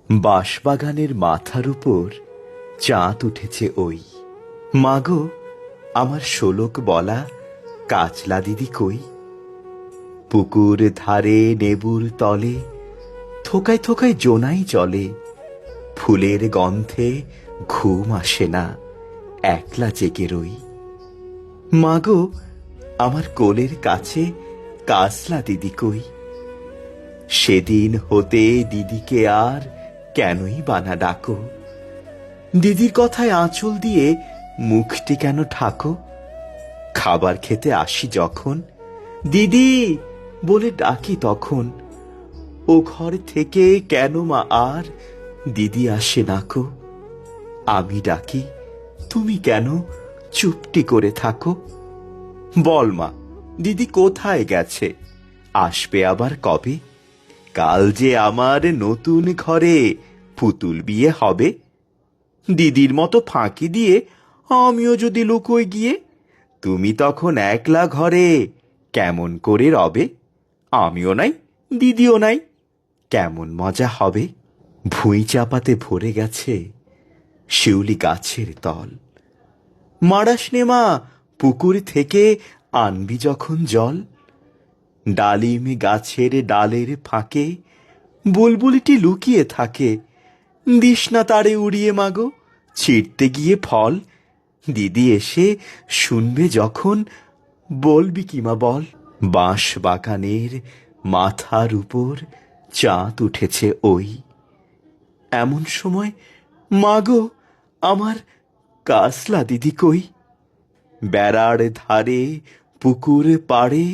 বাঁশবাগানের মাথার উপর চাঁদ উঠেছে ওই। মাগো, আমার শোলক বলা কাচলা দিদি কই? পুকুর ধারে নেবুর তলে থোকায় থোকায় জোনাই চলে। ফুলের গন্ধে ঘুম আসে না, একলা জেগে রই। মাগো, আমার কোলের কাছে কাসলা দিদি কই? সেদিন হতে দিদিকে আর কেনই বানা ডাকো? দিদির কথায় আঁচল দিয়ে মুখটি কেন ঠাকো? খাবার খেতে আসি যখন দিদি বলে ডাকি তখন, ও ঘর থেকে কেন মা আর দিদি আসে নাকো? আমি ডাকি, তুমি কেন চুপটি করে থাকো? বল মা, দিদি কোথায় গেছে? আসবে আবার কবে? কাল যে আমার নতুন ঘরে পুতুল বিয়ে হবে। দিদির মতো ফাঁকি দিয়ে আমিও যদি লুকোই গিয়ে, তুমি তখন একলা ঘরে কেমন করে রবে? আমিও নাই, দিদিও নাই, কেমন মজা হবে? ভুঁই চাপাতে ভরে গেছে শিউলি গাছের তল। মাড়াস নে মা, পুকুর থেকে আনবি যখন জল। ডালিম গাছের ডালের ফাঁকে বুলবুলিটি লুকিয়ে থাকে। দিস না তারে উড়িয়ে মাগো, ছিঁড়তে গিয়ে ফল। দিদি এসে শুনবে যখন, বলবি কি মা বল? বাঁশ বাগানের মাথার উপর চাঁদ উঠেছে ওই। এমন সময় মাগো, আমার কাসলা দিদি কই? বেড়ার ধারে পুকুর পাড়ে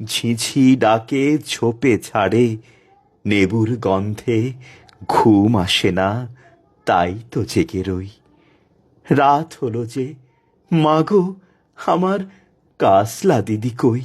ঝিঝি ডাকে ঝোপে ছাড়ে। নেবুর গন্ধে ঘুম আসে না, তাই তো জেগে রই। রাত হলো যে, মাগো, আমার কাসলা দিদি কই?